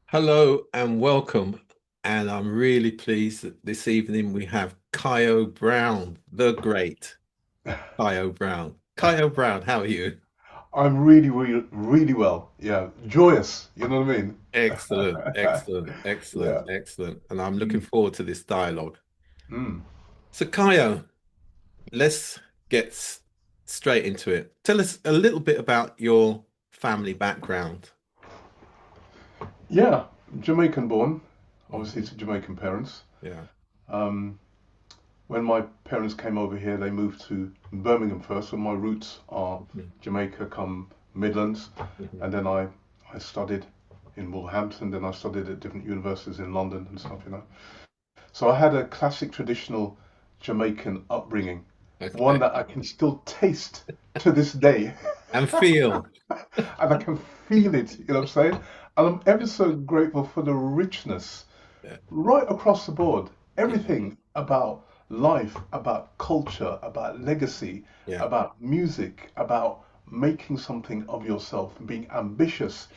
Hello and welcome. And I'm really pleased that this evening we have Ciyo Brown, the great Ciyo Brown. Ciyo Brown, how are you? I'm really, really, really well. Yeah, joyous. You know what I mean? Excellent, excellent, excellent, Yeah. excellent. And I'm looking Mm. forward to this dialogue. Mm. So, Ciyo, let's get straight into it. Tell us a little bit about your family background. Yeah, Jamaican born, obviously Mhm. to Jamaican parents. Yeah. Um, when my parents came over here, they moved to Birmingham first, so my roots are Mhm. Jamaica, come Midlands, Mhm. and then I studied in Wolverhampton, then I studied at different universities in London and stuff. So I had a classic traditional Jamaican upbringing, one Okay. that I can still taste to this day. And feel. And I can feel it, you know what I'm saying? And I'm ever so grateful for the richness Yeah. right across the board. Yeah. Everything about life, about culture, about legacy, Yeah. about music, about making something of yourself and being ambitious,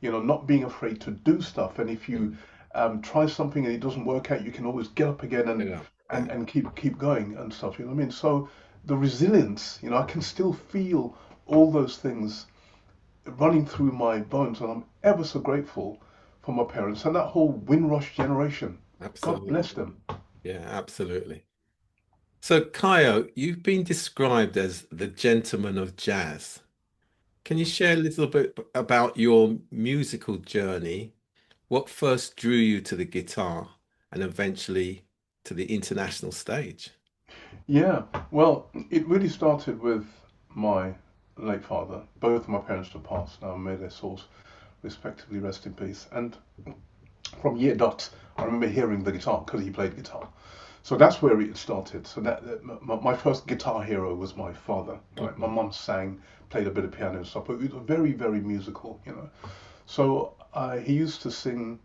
not being afraid to do stuff. And if you Mm. try something and it doesn't work out, you can always get up again and Yeah. and Yeah. and keep going and stuff. You know what I mean? So the resilience, I can still feel all those things running through my bones, and I'm ever so grateful for my parents and that whole Windrush generation. God Absolutely. bless them. Yeah, absolutely. So, Kaio, you've been described as the gentleman of jazz. Can you share a little bit about your musical journey? What first drew you to the guitar and eventually to the international stage? Yeah, well, it really started with my late father. Both of my parents have passed now, may their souls respectively rest in peace. And from year dot, I remember hearing the guitar because he played guitar. So that's where it started. So my first guitar hero was my father. Right, my Mhm. mum sang, played a bit of piano and stuff, but it was very, very musical. So he used to sing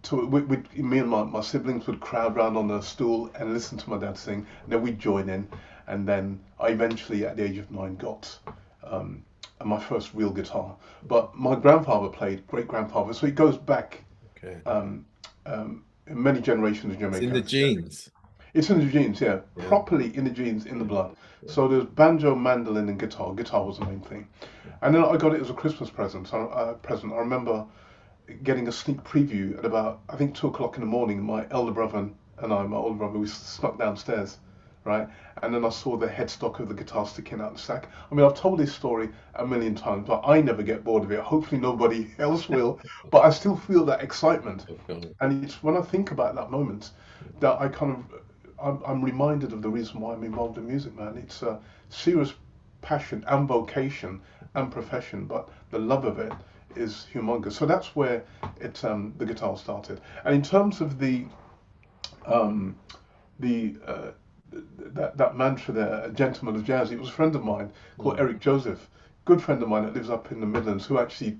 to me and my siblings would crowd round on a stool and listen to my dad sing, and then we'd join in, and then I eventually, at the age of 9, got um, my first real guitar. But my grandfather played, great grandfather, so it goes back Okay. um, many generations in It's in the Jamaica. genes. It's in the genes, yeah, Yeah. properly in the genes, in the Yeah. blood. Yeah. So there's banjo, mandolin, and guitar. Guitar was the main thing, and then I got it as a Christmas present. I remember getting a sneak preview at about, I think, 2 o'clock in the morning. My elder brother and my older brother, we snuck downstairs, right? And then I saw the headstock of the guitar sticking out the sack. I mean, I've told this story a million times, but I never get bored of it. Hopefully, nobody else will. But I still feel that excitement, Okay. and it's when I think about that moment that I kind of I'm reminded of the reason why I'm involved in music, man. It's a serious passion and vocation and profession, but the love of it is humongous. So that's where the guitar started. And in terms of um, the that mantra there, a gentleman of jazz, it was a friend of mine called Mm. Eric Joseph, good friend of mine that lives up in the Midlands, who actually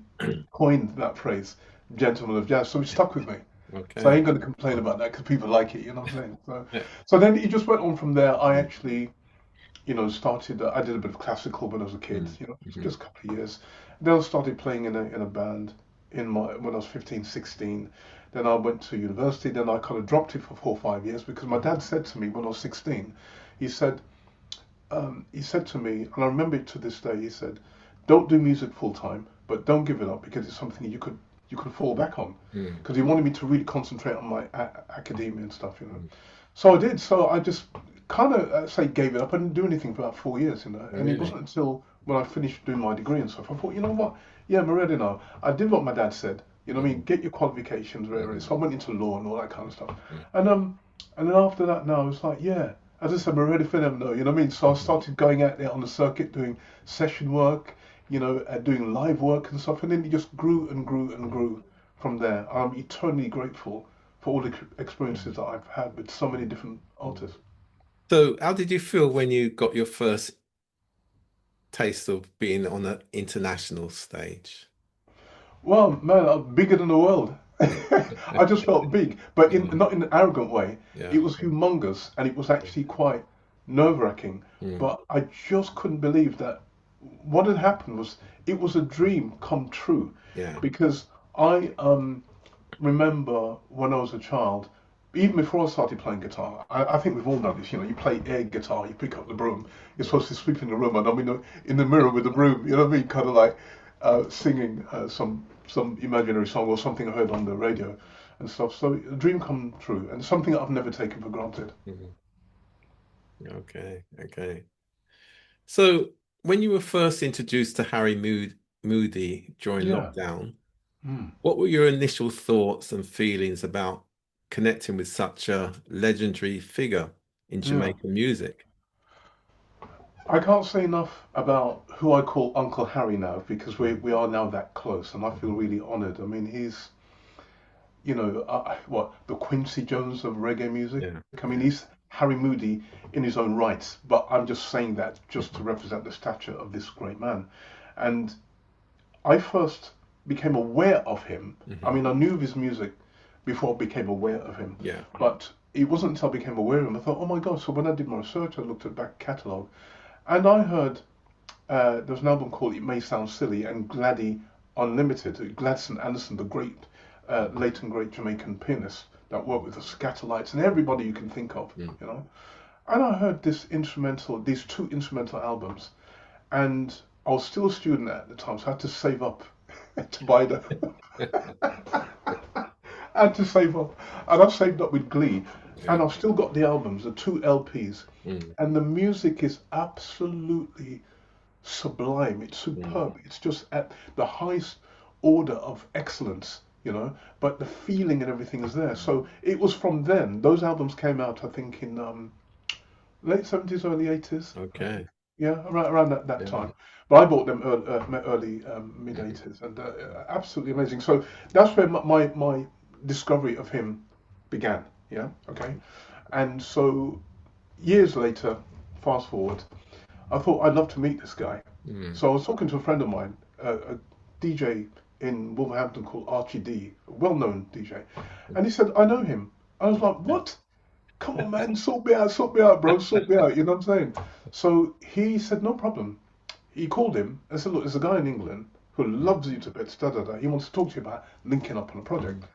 coined that phrase, gentleman of jazz. So it stuck with me. So I Okay. ain't going to complain about that because people like it, you know what I'm saying? So, Yeah. so then it just went on from there. I actually, started. I did a bit of classical when I was a kid, Mm. just Mhm. a couple of years. Then I started playing in a band when I was 15, 16. Then I went to university. Then I kind of dropped it for 4 or 5 years because my dad said to me when I was 16, he said, he said to me, and I remember it to this day. He said, "Don't do music full time, but don't give it up because it's something you could fall back on." Mm. Because he wanted me to really concentrate on my academia and stuff. Mm. So I did. So I just kind of say gave it up. I didn't do anything for about 4 years. And it Really? wasn't until when I finished doing my degree and stuff, I thought, you know what? Yeah, I'm ready now. I did what my dad said. You know what I mean? Mhm. Get your qualifications, whatever it is. Mhm. So I went into law and all that kind of stuff. Yeah. And then after that, now it's like, yeah, as I said, I'm ready for them now. You know what I mean? So I Mhm. started going out there on the circuit, doing session work, doing live work and stuff. And then it just grew and grew and grew from there. I'm eternally grateful for all the experiences Mhm. that I've had with so many Mhm. different Mhm. artists. So, how did you feel when you got your first taste of being on an international stage? Well, man, I'm bigger than the world. I just felt big, but not in an arrogant way. Yeah. It was humongous, and it was actually quite nerve-wracking. Mm. But I just couldn't believe that what had happened was it was a dream come true, Yeah. because I remember when I was a child, even before I started playing guitar, I think we've all done this. You know, you play air guitar, you pick up the broom, you're Mm. supposed to sweep in the room, and I'm in the mirror with the broom. You know what I mean? Kind of like singing some imaginary song or something I heard on the radio and stuff. So a dream come true, and something that I've never taken for granted. Mhm. Okay, okay. So when you were first introduced to Moody during Yeah. lockdown, Mm. what were your initial thoughts and feelings about connecting with such a legendary figure in Yeah. Jamaican music? I can't say enough about who I call Uncle Harry now because Mm. we are now that close, and I feel Mhm. really honoured. I mean, he's what the Quincy Jones of reggae music. Yeah, I mean, yeah. he's Harry Moody in his own right, but I'm just saying that just to represent the stature of this great man. And I first became aware of him. I Hmm. mean, I knew of his music before I became aware of him, Yeah. but it wasn't until I became aware of him I thought, oh my God! So when I did my research, I looked at the back catalogue, and I heard there was an album called It May Sound Silly and Gladdy Unlimited. Gladson Anderson, the great, late and great Jamaican pianist that worked with the Scatolites and everybody you can think of, Mm. you know. And I heard these two instrumental albums, and I was still a student at the time, so I had to save up to buy them. I had to save up, and I've saved up with Glee, Yeah. and I've still got the albums, the two LPs, Mm. and the music is absolutely sublime. It's Mm. superb. It's just at the highest order of excellence, But the feeling and everything is there. So it was from then. Those albums came out, I think, in late 70s, early 80s. Okay. Yeah, around that Yeah. time. But I bought them early mid Mhm. 80s, and absolutely amazing. So that's where my discovery of him began. Yeah, okay. And so years later, fast forward, I thought I'd love to meet this guy. Mm. So I was talking to a friend of mine, a DJ in Wolverhampton called Archie D, a well-known DJ, and he said, I know him. I was like, what? Come on, man, sort me out, bro, sort me out. You know what I'm saying? So he said, no problem. He called him and said, look, there's a guy in England who Mm. loves you to bits, da da da. He wants to talk to you about linking up on a project. Mm.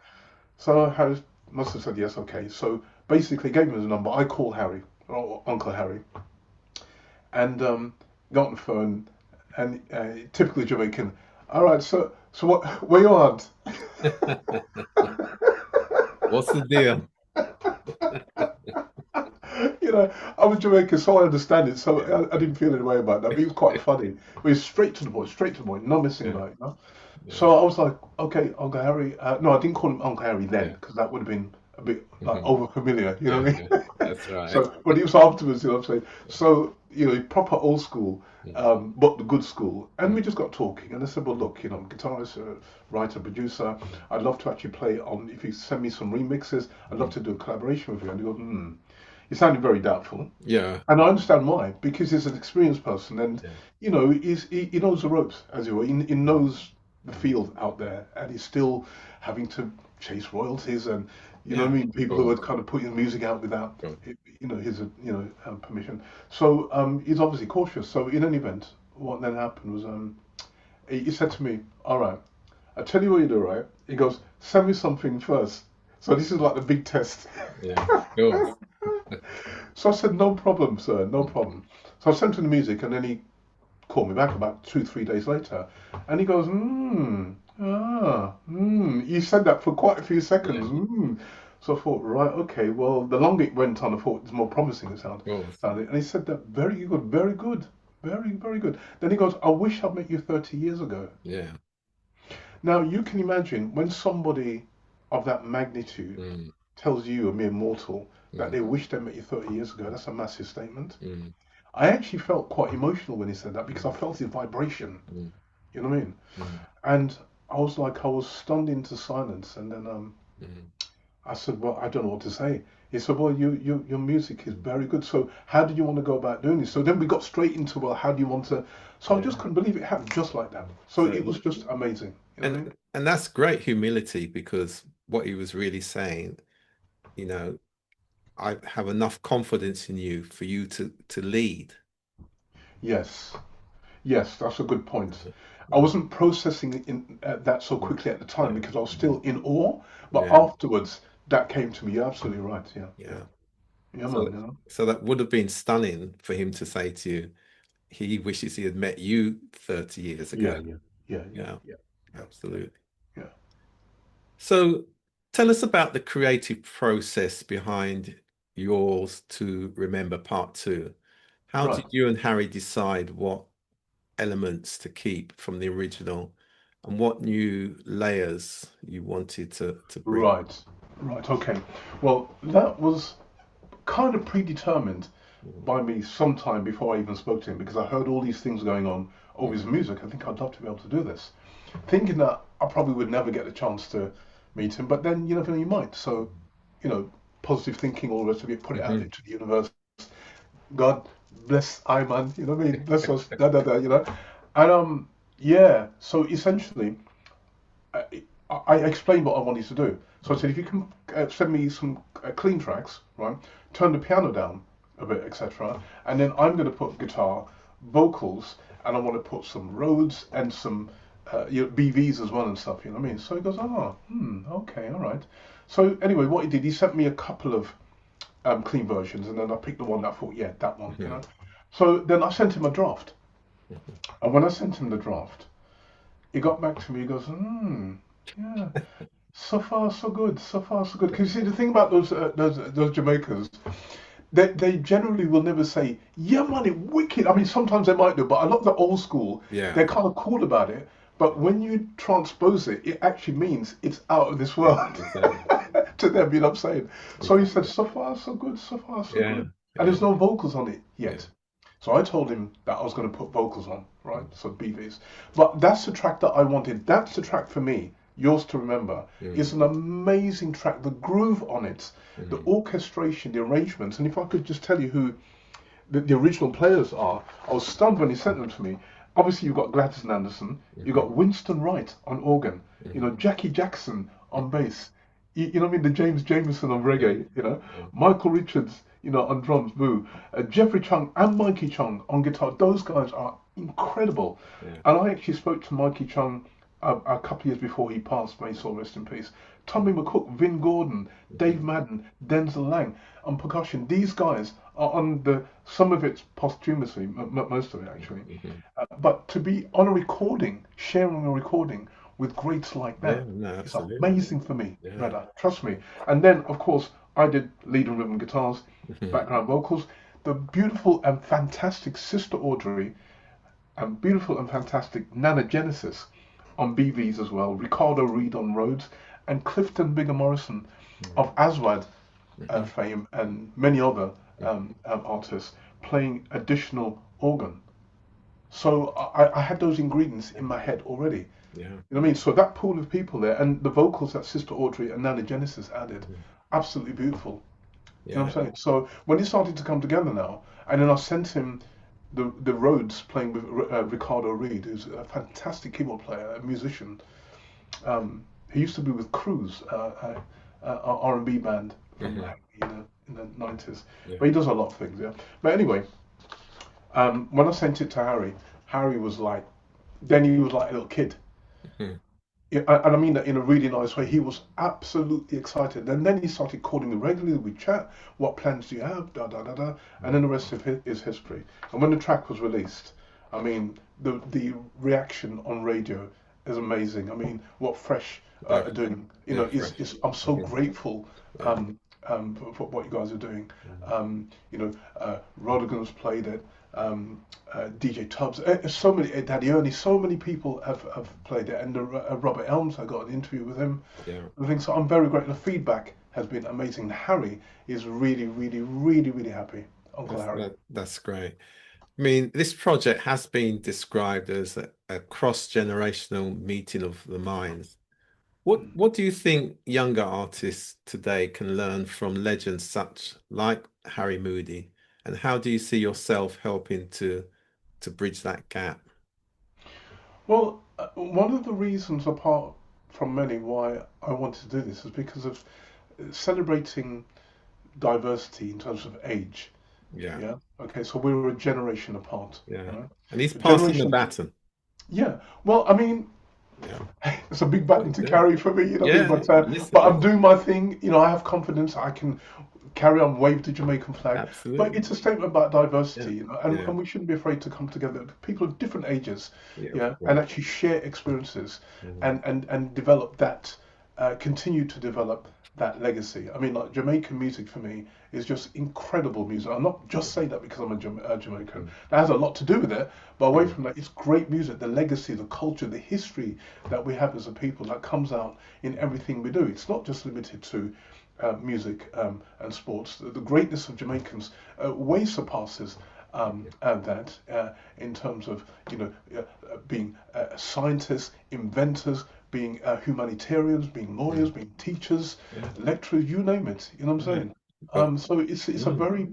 So Harry must have said yes, okay. So basically, gave him his number. I call Harry, or Uncle Harry, and got on the phone, and typically Jamaican. All right, so what? Where you at? What's the deal? I was Jamaican, so I understand it. So Yeah. I didn't feel any way about that. But it was quite funny. But it's straight to the point, no messing Yeah. about, Yeah. So I was like, okay, Uncle Harry. No, I didn't call him Uncle Harry then Yeah. because that would have been a bit like Mhm. over familiar. You know Yeah. what I Yeah. mean? That's right. So, but it was afterwards, you know what I'm saying? So, proper old school, Mm. but the good school. And Mm. we just got talking. And I said, well, look, I'm a guitarist, writer, producer. I'd love to actually play on, if you send me some remixes, I'd love Mm. to do a collaboration with you. And he goes, he sounded very doubtful. Yeah. And I understand why, because he's an experienced person and, Yeah. he knows the ropes, as it were. He Mm. knows the field out there and he's still having to chase royalties and, you know Yeah. what I mean? Of People who course. are kind of putting music out without, Of his, permission. So he's obviously cautious. So in any event, what then happened was he said to me, all right, I'll tell you what you do, right? He goes, send me something first. So this is like the big test. Yeah. Of course. So I said, no problem, sir, no Mm. problem. So I sent him the music, and then he called me back about 2, 3 days later, and he goes, He said that for quite a few Yeah. seconds. Of So I thought, right, okay. Well, the longer it went on, I thought it's more promising. course. Sounded, and he said that very good, very good, very, very good. Then he goes, I wish I'd met you 30 years ago. Yeah. Now you can imagine when somebody of that magnitude Mm. tells you, a mere mortal, that Mm. they wish they met you 30 years ago. That's a massive statement. Mm. I actually felt quite emotional when he said that because I Mm. felt his vibration. Mm. You know what I mean? Mm. And I was stunned into silence. And then Mm. I said, well, I don't know what to say. He said, well, your music is very good. So how do you want to go about doing this? So then we got straight into, well, how do you want to? So I just Yeah. couldn't believe it happened just like that. So So it was just amazing. You know what I mean? and that's great humility because what he was really saying, you know, I have enough confidence in you for you to lead. Yes. Yes, that's a good point. I wasn't processing that so Mm. quickly at the time No. because I was Mhm. still in awe. But Yeah. afterwards, that came to me. You're absolutely right. Yeah, yeah, Yeah. yeah, So man. You know. so that would have been stunning for him to say to you, he wishes he had met you 30 years Yeah, ago. yeah, yeah, yeah, Yeah, yeah, yeah, yeah, absolutely. yeah. So tell us about the creative process behind yours to remember part two. How Right, did you and Harry decide what elements to keep from the original and what new layers you wanted to bring? right, right. Okay. Well, that was kind of predetermined Mhm. by me sometime before I even spoke to him because I heard all these things going on over his Mhm. music. I think I'd love to be able to do this, thinking that I probably would never get the chance to meet him, but then you never know, you might. So, you know, positive thinking, all the rest of it, put it out Mhm. into the universe. God bless Iman, you know what I mean? Bless us, da da da, you know. And yeah. So essentially, I, I explained what I wanted to do. So I said, if you can send me some clean tracks, right? Turn the piano down a bit, etc. And then I'm going to put guitar, vocals, and I want to put some Rhodes and some BVs as well and stuff. You know what I mean? So he goes, oh, okay, all right. So anyway, what he did, he sent me a couple of clean versions, and then I picked the one that I thought, yeah, that one. You Mhm. know. So then I sent him a draft, Mhm. and when I sent him the draft, he got back to me. He goes, yeah. So far, so good. So far, so good. Because you see, the thing about those Jamaicans, they generally will never say, "Yeah, man, it wicked." I mean, sometimes they might do, but a lot of the old school, Yeah, they're kind of cool about it. But when you transpose it, it actually means it's out of this yeah, world exactly. to them. You know what I'm saying? So he said, Exactly. "So far, so good. So far, so Yeah, good." And yeah, there's no vocals on it yeah. yet. So I told him that I was going to put vocals on, right? So BVs. But that's the track that I wanted. That's the track for me. Yours to Remember. It's Mm, an amazing track. The groove on it, the mm, orchestration, the arrangements. And if I could just tell you who the original players are, I was stunned when he sent them to me. Obviously, you've got Gladys and Anderson, you've mhm, got Winston Wright on organ, you know, mhm, Jackie Jackson on mhm. bass, you know what I mean, the James Jamerson on Yeah, reggae, you know, yeah. Michael Richards, you know, on drums, boo, Jeffrey Chung and Mikey Chung on guitar. Those guys are incredible. Yeah. And I actually spoke to Mikey Chung a couple of years before he passed, may his soul rest in peace. Tommy McCook, Vin Gordon, Dave Mhm, Madden, Denzel Lang on percussion. These guys are on the some of it's posthumously, most of it actually. mhm, mhm. But to be on a recording, sharing a recording with greats like Yeah, that no, is absolutely. amazing for me, Yeah. brother. Trust me. And then, of course, I did lead and rhythm guitars, Mhm, background vocals. The beautiful and fantastic Sister Audrey and beautiful and fantastic Nana Genesis on BVs as well. Ricardo Reed on Rhodes and Clifton Bigger Morrison mhm, of Aswad mhm, fame and many other mhm. artists playing additional organ. So I had those ingredients in my head already. Yeah. You know what I mean? So that pool of people there and the vocals that Sister Audrey and Nana Genesis added, Mhm. absolutely beautiful. You know Yeah. what I'm saying? So when it started to come together now, and then I sent him the Rhodes playing with Ricardo Reed, who's a fantastic keyboard player, a musician. He used to be with Cruise, R&B band from Mhm. in the 90s. Yeah. But he does a lot of things, yeah. But anyway, when I sent it to Harry, Harry was like, then he was like a little kid. Mhm. Yeah, and I mean that in a really nice way. He was absolutely excited. And then he started calling me regularly. We chat. What plans do you have? Da da da da. And then the rest of it is history. And when the track was released, I mean, the reaction on radio is amazing. I mean, what Fresh Yeah. are doing, you know, Yeah. Fresh. is I'm so Mhm. grateful Yeah. for what you guys are doing. Mhm. You know, Rodigan's played it. DJ Tubbs, so many, Daddy Ernie, so many people have played it, and Robert Elms, I got an interview with him. Yeah. I think so. I'm very grateful. The feedback has been amazing. Harry is really, really, really, really happy. Uncle Harry. That's great. I mean, this project has been described as a cross-generational meeting of the minds. What do you think younger artists today can learn from legends such like Harry Moody, and how do you see yourself helping to bridge that gap? Well, one of the reasons, apart from many, why I wanted to do this is because of celebrating diversity in terms of age. Yeah, Yeah. Okay. So we were a generation apart. yeah. Right. And he's So passing the generation. baton. Yeah. Well, I mean, Yeah. it's a big What button you to do? carry for me, you know what I mean? Yeah. But Listen, I'm listen. doing my thing. You know, I have confidence. I can carry on, wave the Jamaican flag. But Absolutely. it's a statement about Yeah. diversity, you know, Yeah. and we shouldn't be afraid to come together, people of different ages, Yeah. Of yeah, and course. actually share experiences Mm. and develop that, continue to develop that legacy. I mean, like Jamaican music for me is just incredible music. I'm not just saying that because I'm a Jamaican. Mm. That has a lot to do with it, but away Mm. from that, it's great music. The legacy, the culture, the history that we have as a people that comes out in everything we do. It's not just limited to music and sports. The greatness of Jamaicans way surpasses that in terms of being scientists, inventors, being humanitarians, being lawyers, Mm. being teachers, Yeah. lecturers, you name it. You know what I'm Right. saying? But So it's a mm. very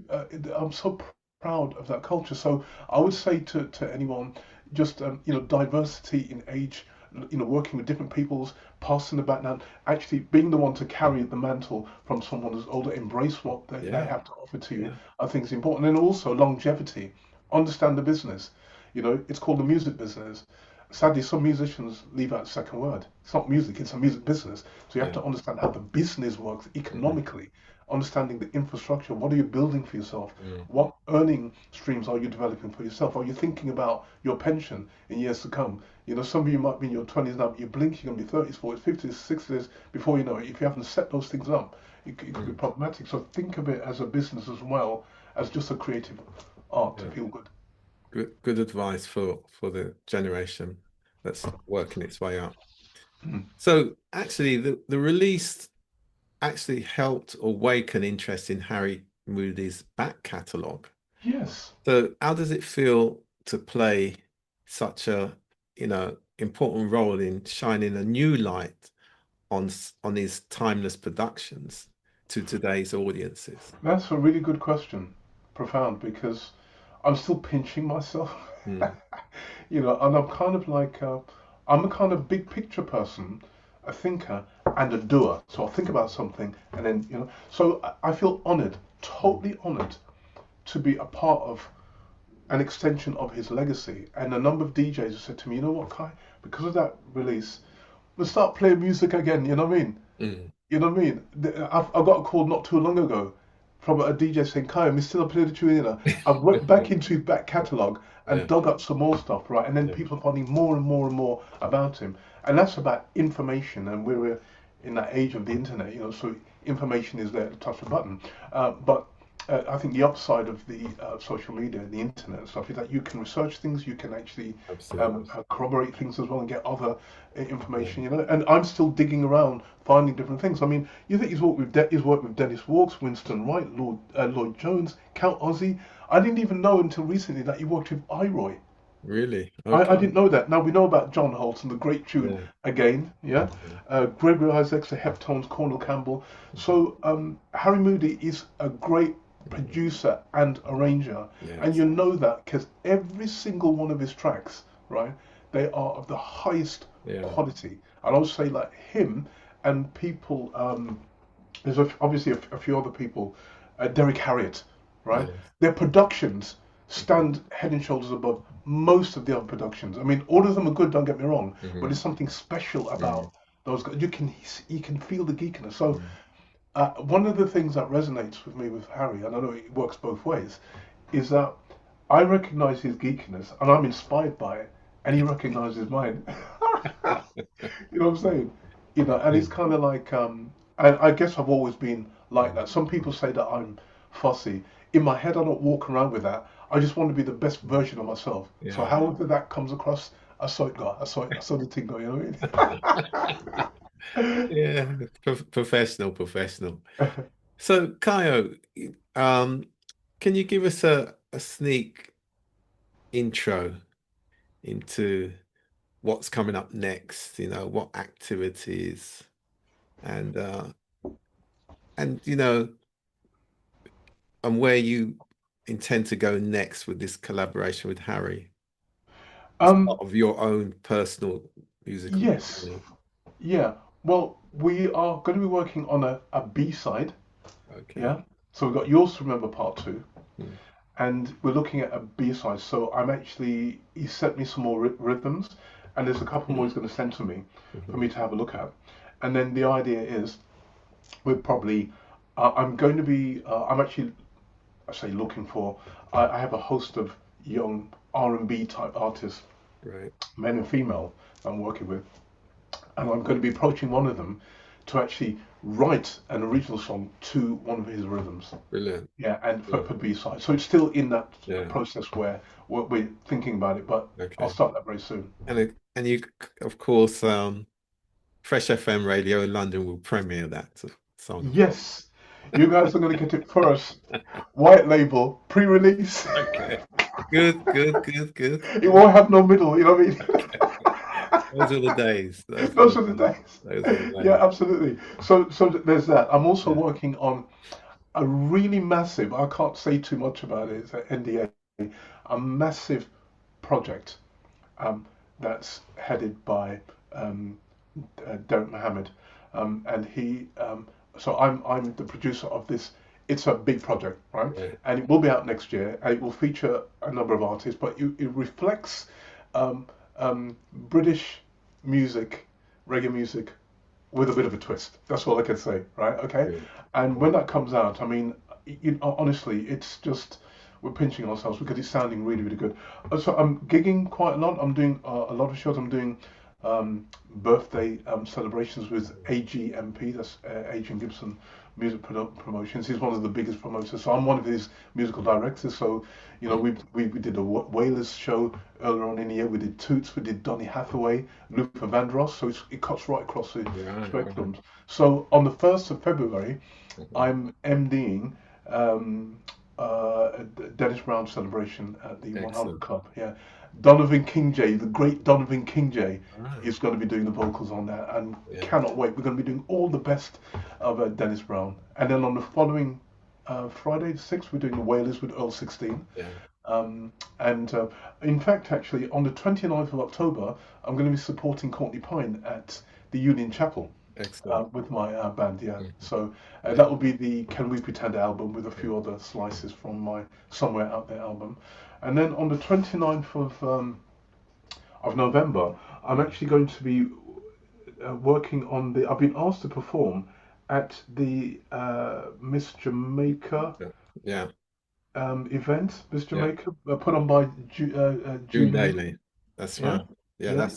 I'm so proud of that culture. So I would say to anyone, just diversity in age, working with different peoples, passing the baton, actually being the one to carry the mantle from someone who's older, embrace what they Yeah. have to offer to you, Yeah. I think is important. And also longevity, understand the business. You know, it's called the music business. Sadly, some musicians leave out the second word. It's not music, it's a music business. So you have Yeah. to understand how the business works Mm. economically, understanding the infrastructure. What are you building for yourself? Mm. What earning streams are you developing for yourself? Are you thinking about your pension in years to come? You know, some of you might be in your 20s now, but you're blinking on your 30s, 40s, 50s, 60s before you know it. If you haven't set those things up, it could be Mm. problematic. So think of it as a business as well as just a creative art to Yeah. feel good. Good advice for the generation that's working its way up. Mm. So actually, the release actually helped awaken interest in Harry Moody's back catalogue. Yes. So how does it feel to play such a, important role in shining a new light on these timeless productions to today's audiences? That's a really good question. Profound, because I'm still pinching myself. Mm. And I'm kind of like, I'm a kind of big picture person, a thinker, and a doer. So I'll think about something and then, so I feel honored, Mm. totally honored to be a part of an extension of his legacy. And a number of DJs have said to me, you know what, Kai, because of that release, let's start playing music again. You know what I mean? Mm. You know what I mean? I got a call not too long ago from a DJ saying, Kai, I'm still playing the tune. I went back into his back catalogue and Yeah, dug up some more stuff, right? And then yeah, people are finding more and more and more about him. And that's about information. And we're in that age of the internet, so information is there at the touch of a button. But I think the upside of the social media and the internet and stuff is that you can research things, you can actually absolutely. corroborate things as well and get other Yeah. information, And I'm still digging around, finding different things. I mean, you think he's worked with Dennis Walks, Winston Wright, Lloyd Jones, Count Ozzy. I didn't even know until recently that he worked with Iroy. Really? I Okay. didn't know that. Now we know about John Holt and the great tune Yeah. again, yeah. Yeah. Gregory Isaacs, the Heptones, Cornel Campbell. Mhm. So Harry Moody is a great Mhm. producer and arranger, and Yes. you know that because every single one of his tracks, right, they are of the highest Yeah. quality. And I would say like him and people. There's obviously a few other people, Derek Harriott, right? Yes. Their productions Mhm. stand head and shoulders above most of the other productions. I mean, all of them are good. Don't get me wrong, but Mhm. there's something special Mm. about those guys. You can feel the geekiness. So Mm. one of the things that resonates with me with Harry, and I know it works both ways, is that I recognize his geekiness and I'm inspired by it, and he recognizes mine. You know what I'm saying? And it's kind of like, I guess I've always been like Mm. that. Some people say that I'm fussy. In my head, I don't walk around with that. I just want to be the best version of myself. So Yeah. however that comes across, I saw it go. I saw the thing go. You know what I mean? Yeah. Professional, professional. So, Kaio, um, can you give us a sneak intro into what's coming up next? What activities and and and where you intend to go next with this collaboration with Harry as part um, of your own personal musical yes, journey. yeah. Well, we are going to be working on a B side. Okay. Yeah. So we've got yours to remember part two. Mm. and we're looking at a B-side. So he sent me some more rhythms, and there's a couple more he's going to send to me for Mhm. me to have a look at. And then the idea is we're probably, I'm going to be, I'm actually, I say looking for, I have a host of young R&B type artists, Right. men and female, that I'm working with, and I'm going to be approaching one of them to actually write an original song to one of his rhythms. Brilliant. Yeah, and Yeah. for B-side. So it's still in that Yeah. process where we're thinking about it, but I'll Okay. start that very soon. And you, of course, Fresh FM Radio in London will premiere that song. Yes, you guys are going to get it first. White label, pre-release. Okay. Good, good, good, good, It good. won't have no middle, you know what Okay. Those are the days. I mean? Those are Those the are the days. days. Those are the Yeah, days. absolutely. So there's that. I'm also Yeah. working on a really massive, I can't say too much about it, it's an NDA, a massive project um, that's headed by um, Derek Mohammed, and I'm the producer of this. It's a big project, right? Right. And it will be out next year, and it will feature a number of artists, but it reflects um, British music, reggae music, with a bit of a twist. That's all I can say, right? Okay. Good. And when that comes out, I mean, honestly, it's just we're pinching ourselves because it's sounding really, really good. So I'm gigging quite a lot. I'm doing a lot of shows. I'm doing birthday celebrations with AGMP, that's Adrian Gibson Music Promotions. He's one of the biggest promoters. So I'm one of his musical directors. So, you know, Mm. we did a Wailers show earlier on in the year. We did Toots, we did Donny Hathaway, Luther Vandross. So it cuts right across the Right, right. spectrum. So on the 1st of February, Mhm. I'm MDing um, a Dennis Brown celebration at the 100 Excellent. Club. Yeah, Donovan Kingjay, the great Donovan Kingjay, All right. is going to be doing the vocals on that, and Yeah. cannot wait. We're going to be doing all the best of Dennis Brown, and then on the following Friday, the 6th, we're doing the Wailers with Earl 16. Yeah. And in fact, actually, on the 29th of October, I'm going to be supporting Courtney Pine at the Union Chapel Excellent. with my band, yeah. Mhm. So Yeah. that will be the Can We Pretend album with a Yeah. few other slices from my Somewhere Out There album. And then on the 29th of November, I'm Mm. actually going to be working on I've been asked to perform at the Miss Jamaica Yeah. Yeah. event, Miss Yeah. Jamaica, put on by June June Lee. Daily. That's Yeah, right. Yeah, yeah.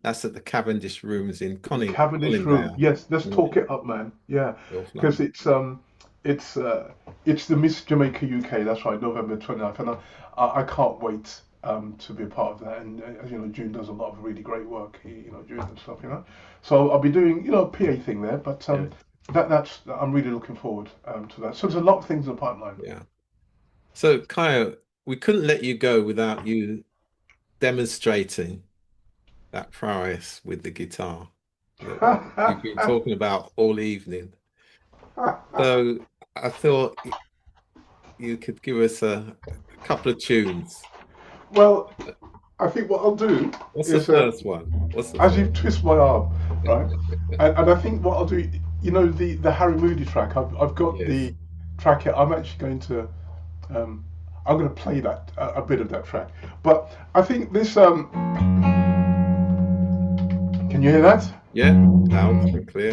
that's at the Cavendish Rooms in Cavendish Room. Colindale, Yes, let's talk North, it up, man. Yeah, North because London. it's it's the Miss Jamaica UK. That's right, November 29th, and I can't wait to be a part of that. And as you know, June does a lot of really great work. You know, June and stuff. You know, so I'll be doing a PA thing there, but Yeah. that's I'm really looking forward to that. So there's a lot of things in the pipeline. Yeah. So, Kyle, we couldn't let you go without you demonstrating that prowess with the guitar that you've been talking about all evening. So, I thought you could give us a couple of tunes. Well, I think what I'll do What's the is first one? What's the as you first? twist my arm, right? And I think what I'll do, the Harry Moody track. I've got Yes. the track here. I'm actually going to um, I'm going to play that a bit of that track. But I think this can you hear that? Yeah, loud and clear.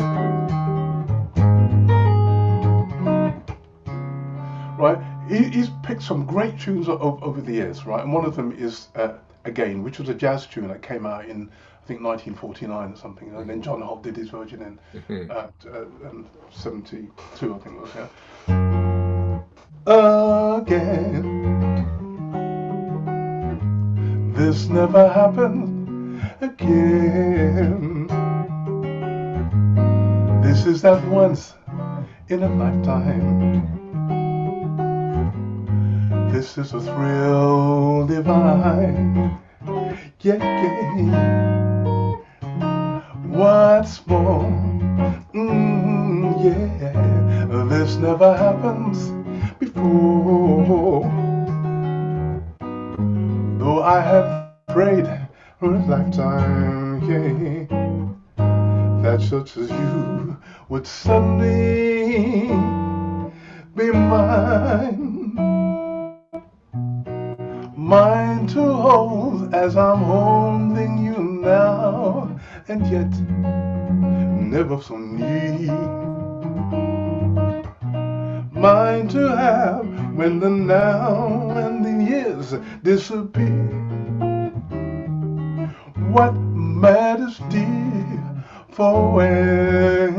Right? He's picked some great tunes over the years, right? And one of them is Again, which was a jazz tune that came out in I think 1949 or something, and then Mhm. John Holt did his version in Mhm. 72, I think it was. Yeah. Again, this never happened again. This is that once in a lifetime. This is a thrill divine. Yeah, yeah. What's more? Yeah. This never happens before. Though I have prayed for a lifetime, yeah, that such as you would someday be mine. Mine to hold as I'm holding you now, and yet never so near. Mine to have when the now and the years disappear. What matters, dear, for when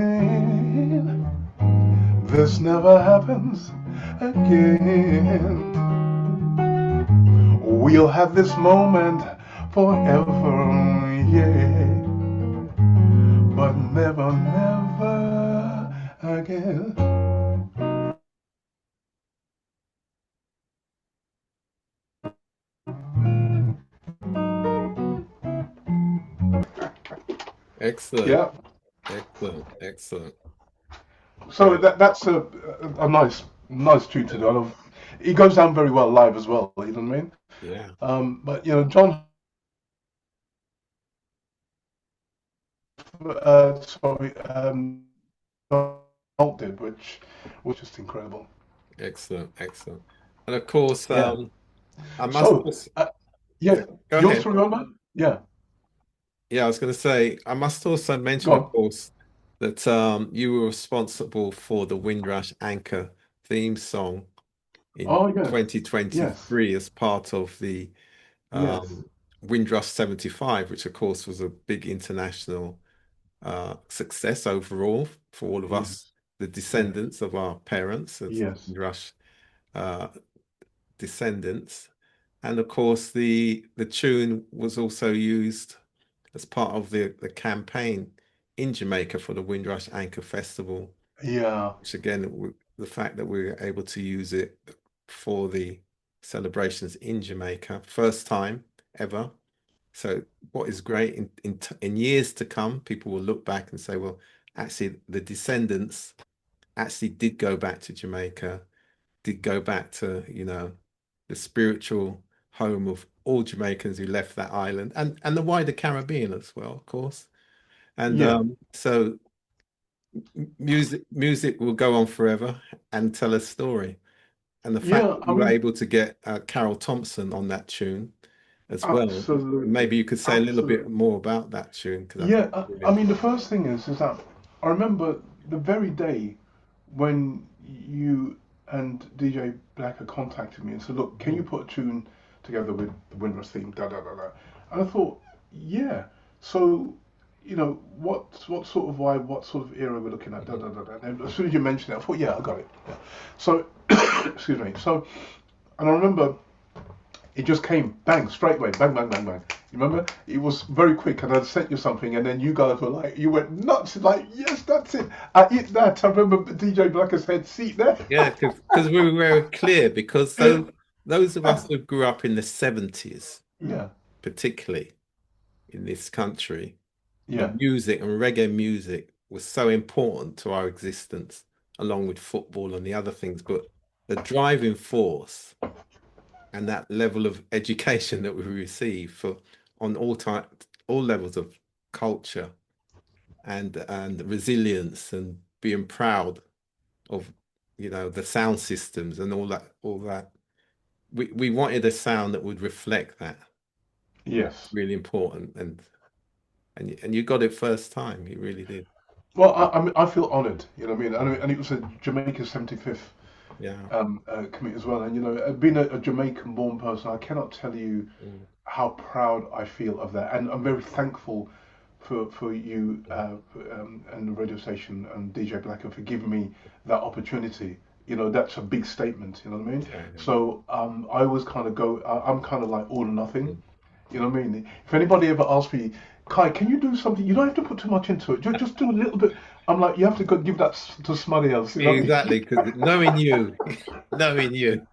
this never happens again. We'll have this moment forever, yeah, but never, never again. Excellent. Yeah. Excellent. Excellent. So Great. that's a nice tune to do. I love. It goes down very well live as well. You know what I mean? Yeah. But John, sorry, John Holt did, which was just incredible. Excellent. Excellent. And of course, Yeah. I must So, also, yeah, go your ahead. story on that? Yeah, Yeah, I was going to say, I must also mention, go of on. course, that you were responsible for the Windrush Anchor theme song in Oh yes, yes, 2023 as part of the yes, um, Windrush 75, which of course was a big international success overall for all of us, yes, the yes, descendants of our parents as yes, Windrush uh, descendants. And of course, the tune was also used as part of the campaign in Jamaica for the Windrush Anchor Festival, yeah, which again, the fact that we were able to use it for the celebrations in Jamaica, first time ever. So what is great in years to come, people will look back and say, well, actually, the descendants actually did go back to Jamaica, did go back to, the spiritual home of all Jamaicans who left that island and the wider Caribbean as well, of course. And yeah, so music will go on forever and tell a story. And the fact yeah. that I you were mean, able to get Carol Thompson on that tune as well, maybe absolutely, you could say a little bit absolutely. more about that tune because I think Yeah, it's really I mean, the important. first thing is that I remember the very day when you and DJ Blacker contacted me and said, "Look, can you Mhm. put a tune together with the Windrush theme?" Da da da da. And I thought, yeah. So, what sort of vibe, what sort of era we're looking at? Da Mhm. da da da. And as soon as you mentioned it, I thought, yeah, I got it. Yeah. So, excuse me. So, and I remember it just came bang straight away, bang bang bang bang. You remember? It was very quick, and I sent you something, and then you guys were like, you went nuts, like, yes, that's it. I eat that. I remember DJ Blacker said, "See there." Yeah, because we were very clear because those of us who grew up in the 70s, Yeah, particularly in this country, where yeah, music and reggae music was so important to our existence, along with football and the other things. But the driving force and that level of education that we receive for on all levels of culture and resilience and being proud of the sound systems and all that. We wanted a sound that would reflect that. That's yes. really important and you got it first time. You really did. Well, I mean, I feel honoured. You know what I mean? And it was a Jamaica's 75th Yeah. commit as well. And being a Jamaican-born person, I cannot tell you Mm, how proud I feel of that, and I'm very thankful for you mm, and the radio station and DJ Blacker for giving me that opportunity. That's a big statement. You know what I mean? yeah, yeah. So I always kind of go. I'm kind of like all or nothing. Mm. You know what I mean? If anybody ever asks me, Kai, can you do something? You don't have to put too much into it. Just do a little bit. I'm like, you have to go give that to somebody else. You know what I Exactly, because knowing you, knowing you.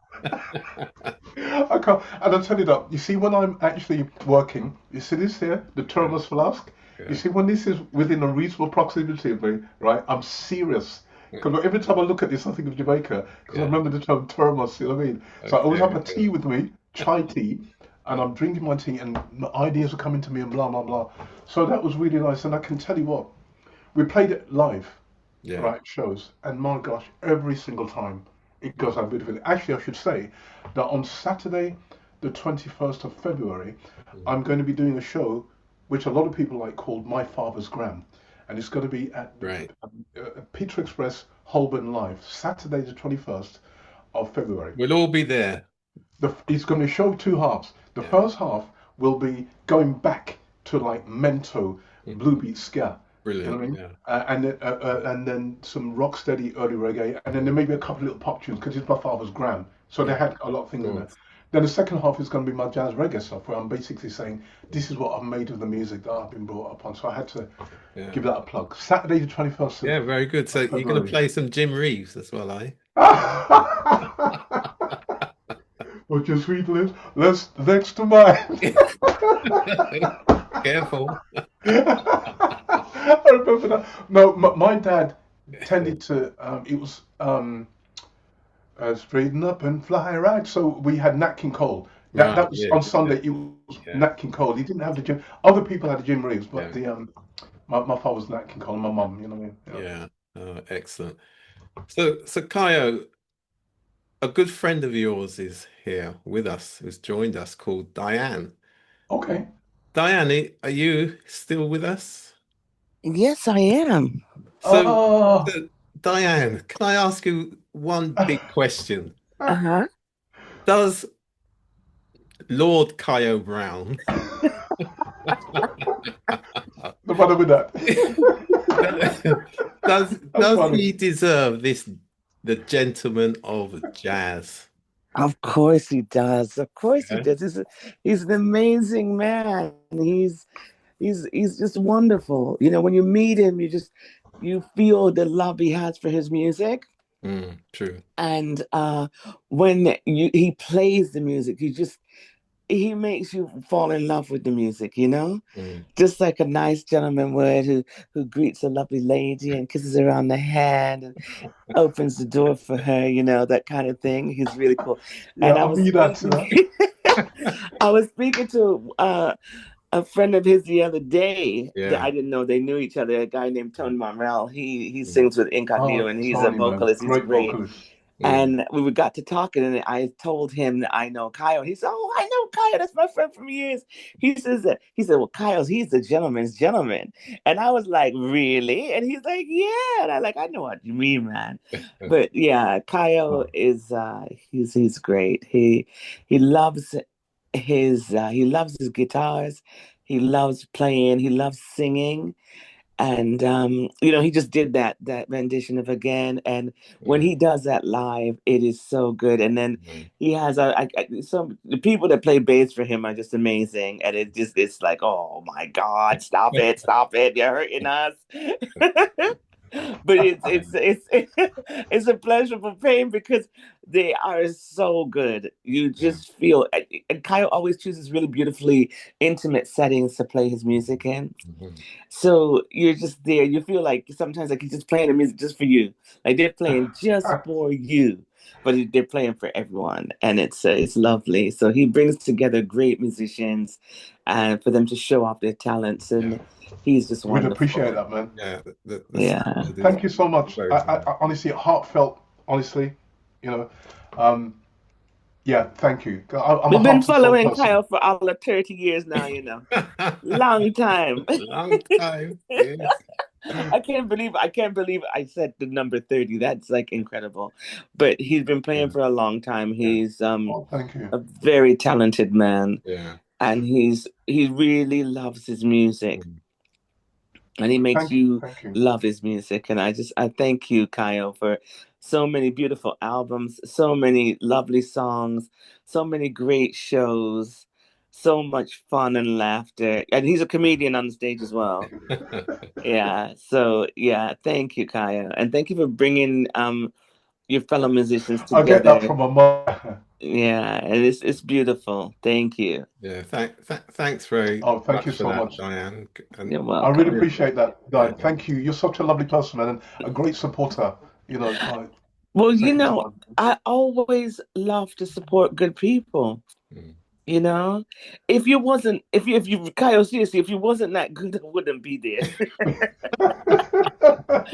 mean? I can't. And I'll tell you that. You see, when I'm actually working, you see this here, the Yeah, thermos flask. You yeah, see, when this is within a reasonable proximity of me, right? I'm serious. yeah, Because every time I look at this, I think of Jamaica. Because I yeah. remember the term thermos. You know what I mean? So I always have Okay, my tea with me, chai tea, and I'm drinking my tea, and ideas are coming to me, and blah blah blah. So that was really nice. And I can tell you what, we played it live, yeah. right? Shows, and my gosh, every single time it goes out beautifully. Actually, I should say that on Saturday, the 21st of February, Mm. I'm going to be doing a show which a lot of people like called My Father's Gram. And it's going to be at the Right. Peter Express Holborn Live, Saturday the 21st of February. We'll all be there. He's going to show two halves. The Yeah. first half will be going back to like Mento, Blue Beat Ska. You know Brilliant. what I mean? Yeah. And then some rock steady early reggae, and then there may be a couple of little pop tunes because it's my father's gram. So they Yeah. had a lot of Of things in there. course. Then the second half is going to be my jazz reggae stuff, where I'm basically saying this is what I've made of the music that I've been brought up on. So I had to Yeah. give that a plug. Saturday the 21st Yeah, very good. So of you're going to February. play some Jim Reeves as well, eh? What's your sweet lips? Let's next to mine. Careful. I remember that. No, my dad tended to. It was straighten up and fly right. So we had Nat King Cole. Right. That was Yeah. on Yeah. Sunday. It was Yeah. Nat King Cole. He didn't have the Jim. Other people had the Jim Reeves, but Yeah. my father was Nat King Cole and my mum. You know what I mean? Yeah. Yeah. Oh, excellent. So Kaio, a good friend of yours is here with us, who's joined us, called Diane. Okay. Diane, are you still with us? Yes, I am. So, Uh, so Diane, can I ask you one big question? Uh-huh. Does Lord Kaio Brown the matter with that? That's does funny. he deserve this, the gentleman of jazz? Of course he does. Of course he Yeah. does. He's an amazing man. He's just wonderful. You know, when you meet him, you feel the love he has for his music. True. And when he plays the music, he makes you fall in love with the music, you know? Mm. Just like a nice gentleman would who greets a lovely lady and kisses her on the hand and opens the door for her, you know, that kind of thing. He's really cool. Yeah, And I'll be that. You know? I was speaking to a friend of his the other day that Yeah. I didn't know they knew each other, a guy named Tony Monreal. He sings with Incognito Oh, and he's a Tony, man, vocalist. He's great great. vocalist. Mm. And we got to talking, and I told him that I know Kyle. He said, "Oh, I know Kyle. That's my friend from years." He said, "Well, Kyle's he's the gentleman's gentleman." And I was like, "Really?" And he's like, "Yeah." And I like, I know what you mean, man. But yeah, Kyle Oh, is he's great. He loves he loves his guitars. He loves playing. He loves singing. And you know, he just did that rendition of Again, and when Yeah. he does that live, it is so good. And then Mm. he has some the people that play bass for him are just amazing, and it's like, oh my God, stop it, you're hurting us. But it's a pleasurable pain because they are so good. You Yeah. just feel, and Kyle always chooses really beautifully intimate settings to play his music in. Mhm. So you're just there. You feel like sometimes like he's just playing the music just for you. Like they're playing just for you, but they're playing for everyone, and it's lovely. So he brings together great musicians, and for them to show off their talents, Yeah. and he's just we'd appreciate wonderful. that, man. Yeah. The Yeah. sound is Thank you so much. very talented. I honestly, heartfelt, honestly, you know, um, yeah, thank you. I'm a We've been heart and soul following person. Kyle for all of 30 years now, you know. Long time. Long time. Yes. I can't believe I said the number 30. That's like incredible. But he's been playing Yeah. for a long time. Yeah. He's Oh, thank you. a very talented man, Yeah. and he really loves his music, Mm. and he makes you Thank you. love his music. And I thank you, Kyle, for so many beautiful albums, so many lovely songs, so many great shows, so much fun and laughter. And he's a comedian on the stage as well. Yeah. So yeah, thank you, Kyle, and thank you for bringing your fellow musicians I get that together. from my mother. Yeah, and it's beautiful. Thank you. Yeah. Thanks very Oh, thank you much for so that, much. Diane. And You're I really welcome. appreciate that, yeah. Di. Thank you. You're such a lovely person, man, and a great supporter. You know, Well, you thank you so know, much. I always love to support good people. Mm. You know, if you wasn't, if you, Kyle, seriously, if you wasn't that good, I wouldn't be there.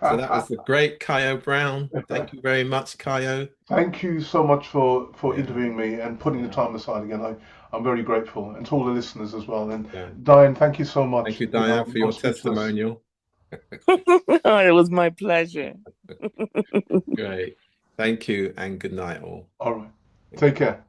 So that was the great Ciyo Brown. Thank you very much, Ciyo. Thank you so much for Yeah, interviewing me and putting the yeah, time aside again. I'm very grateful, and to all the listeners as well. And yeah. Diane, thank you so Thank much. you, Diane, for I'm your speechless. testimonial. It was my pleasure. Great. Thank you and good night all. All right, Thank take you. care.